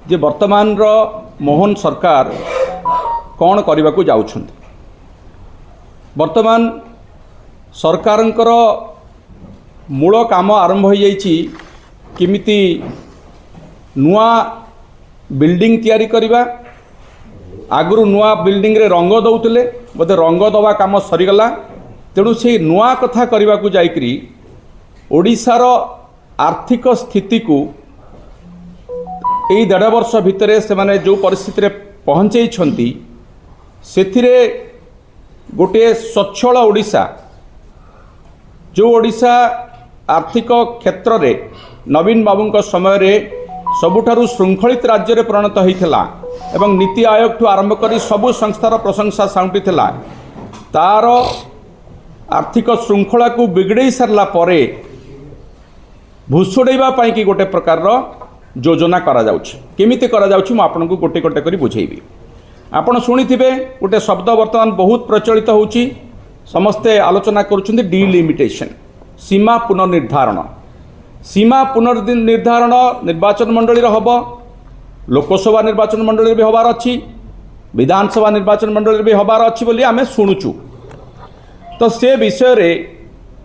जे वर्तमान मोहन सरकार कौन करने को जाउछंती। वर्तमान सरकारंकर मूल काम आरंभ हो जाइछि किमिति नुआ बिल्डिंग तैयारी करिबा। आगु नुआ बिल्डिंग रे रंग दौले बोधे रंग दवा काम सरीगला। तेणु से नुआ कथा करने को जाइकरी ओडिशार आर्थिक स्थिति को यही 1.5 वर्ष भितर से माने जो परिस्थिति पहुँचई से गोटे स्वच्छल ओडिशा जो ओडिशा आर्थिक क्षेत्र रे नवीन बाबू समय रे सबुठारु श्रृंखलित राज्य रे परिणत होता एवं नीति आयोग ठू आरंभ कर सबु संस्थार प्रशंसा साउंटी तार आर्थिक श्रृंखला को बिगड़े सारला परे भुसुड़ेबा पाई कि गोटे प्रकार योजना करा जाउछि। केमिति करा जाउछि मु आपनको गोटे गोटे करी बुझेइबी। आपण शुणिथिबे गोटे शब्द वर्तमान बहुत प्रचलित होउछि, समस्ते आलोचना करुछन्ति डिलिमिटेशन, सीमा पुनर्निर्धारण। सीमा पुनर्निर्धारण निर्वाचन मंडली रो हबो, लोकसभा निर्वाचन मंडली भी हबार अछि, विधानसभा निर्वाचन मंडली भी हबार अछि बोली आमे शुणुछु। तो से विषय रे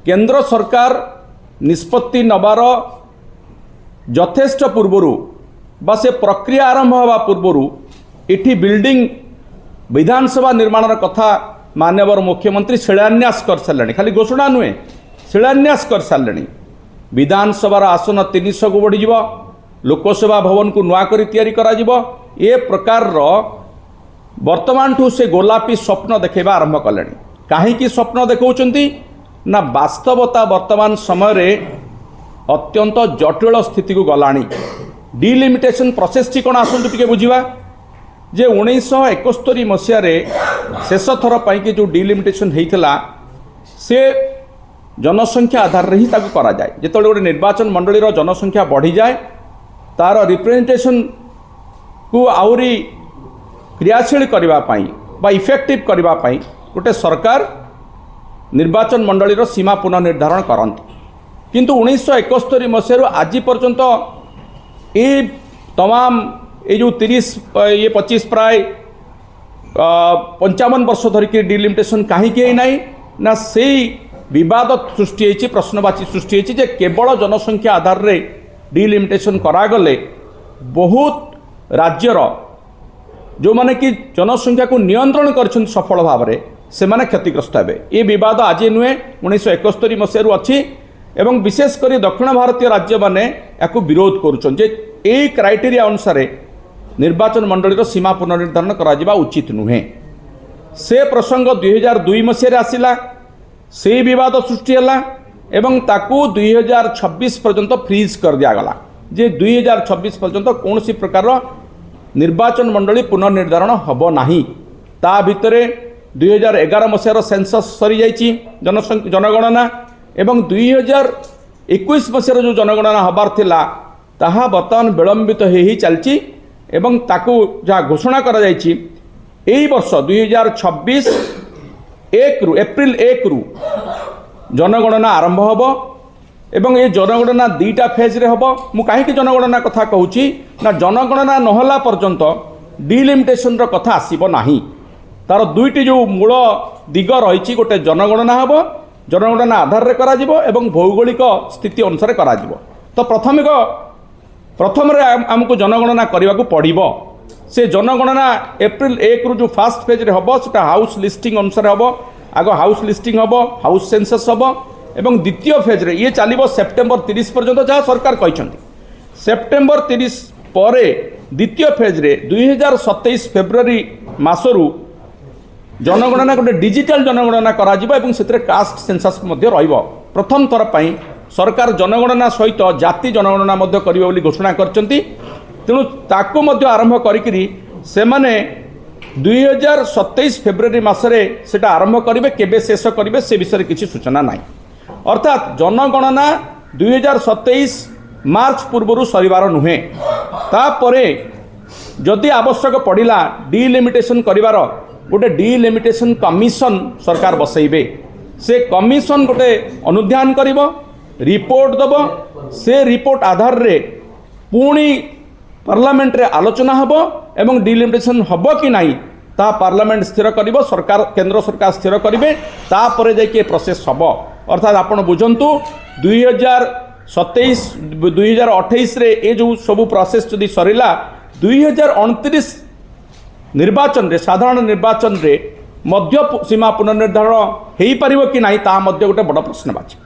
केंद्र सरकार निष्पत्ति नबार यथेष्ट पूर्वरु बा से प्रक्रिया आरंभ हवा पूर्वरु इठी बिल्डिंग विधानसभा निर्माण कथा माननीय मुख्यमंत्री शिलान्यास कर सारे, खाली घोषणा नुहे शिलान्यास कर सारे। विधानसभार आसन 300 को बढ़ी, लोकसभा भवन को नुआ करी तैयारी करा जिवो। ए प्रकार वर्तमान ठू से गोलापी स्वप्न देखा आरंभ कले। कहीं स्वप्न देखौचंती ना वास्तवता वर्तमान समय रे अत्यंत जटिल स्थिति को गलानी। डिलिमिटेशन प्रोसेस टी कौन आसतु टे बुझा जे 1971 मसीह शेष थर पाई जो डिलिमिटेशन होता से जनसंख्या आधार ही ताकू करा जाए। जिते गोटे निर्वाचन मंडली जनसंख्या बढ़ी जाए तार रिप्रेजेंटेशन को आउरी क्रियाशील करने बा इफेक्टिव करने गोटे सरकार निर्वाचन मंडली सीमा पुनर्निर्धारण करती। किंतु 1971 मसीह आज पर्यंत ये तमाम ये जो 25 प्राय 55 वर्ष धरिक डिलिमिटेशन कहीं नाई ना से विवाद सृष्टि होती, प्रश्नवाची सृष्टि होती जे केवल जनसंख्या आधार रे डिलिमिटेशन करागले बहुत राज्यर जो माने कि जनसंख्या को नियंत्रण कर सफल भाव में से माने क्षतिग्रस्त हे। ये विवाद आज नुहे 1971 मसीह अच्छी एवं विशेषकर दक्षिण भारतीय राज्य माने याकू विरोध करुछन जे ए क्राइटेरिया अनुसार निर्वाचन मंडली सीमा पुनर्निर्धारण करा उचित नुहे। से प्रसंग 2002 मसीह आसिला, से विवाद सृष्टि है एवं ताकू 2026 पर्यंत फ्रीज कर दिगला जे 2026 पर्यंत कौन सी प्रकार निर्वाचन मंडली पुनर्निर्धारण हब नाही। ता भितरे 2011 मसीहार सेंसस सरी जाइछि जनगणना एवं 2021 मसीहार जो जनगणना हबार थिला ताहा बर्तमान विलंबित ही चलछि एवं ताकू जहाँ घोषणा करा जाइछि एही वर्ष 2026 एप्रिल 1 रु जनगणना आरंभ हब एवं ये जनगणना 2टा फेज रे हब। मु कहीं जनगणना कथा कहूँ ना जनगणना नहला पर्यंत डिलिमिटेशन कथा आसीबो नाही। तार 2टी जो मूल दिग रही गोटे जनगणना हम जनगणना आधार रे करा जिवो एवं भौगोलिक स्थिति अनुसार करा जिवो। तो प्रथम आमको जनगणना करने को पड़ो। से जनगणना एप्रिल 1 रु जो फास्ट फेज रे हम से हाउस लिस्टिंग अनुसार हम आग हाउस लिस्टिंग हम हाउस सेंसस हम एवं द्वितीय फेज रे ये चलो सेप्टेम्बर 30 पर्यंत जहाँ सरकार कहते। सेप्टेम्बर 30 पर द्वितीय फेज रे 2027 फेब्रुआरी मासरू जनगणना गोटे डिजिटल जनगणना करा जिवो एवं से कास्ट सेंसस रहिबो। प्रथम थर पई सरकार जनगणना सहित जाति जनगणना करिवे बोली घोषणा करचंती। तेणु ताकू मध्य आरंभ करिकरी से माने 2027 फेब्रुआरी मासरे सेटा आरंभ करिवे, केबे शेष करिवे से विषय किसी सूचना नाही। अर्थात जनगणना 2027 मार्च पूर्व सरिवार नुहे। तापरे जदि आवश्यक पड़िला डिलिमिटेशन करिवार गोटे डिलिमिटेशन कमिशन सरकार बसैबे। से कमिशन गोटे अनुध्यान करिवो, रिपोर्ट दबो। से रिपोर्ट आधार रे पुणी पार्लियामेंट रे आलोचना हब एवं डिलिमिटेशन हब कि नहीं ता पार्लियामेंट स्थिर कर सरकार केंद्र सरकार स्थिर करेंगे तापर जाइए प्रोसेस हम अर्थात आपण बुझंतु 2027 2028 रे ए जो सब प्रोसेस जदि सरिला 2029 निर्वाचन रे साधारण निर्वाचन रे मध्य सीमा पुनर्निर्धारण हो पारिबो कि नहीं ता मध्य गोटे बड़ प्रश्नवाची।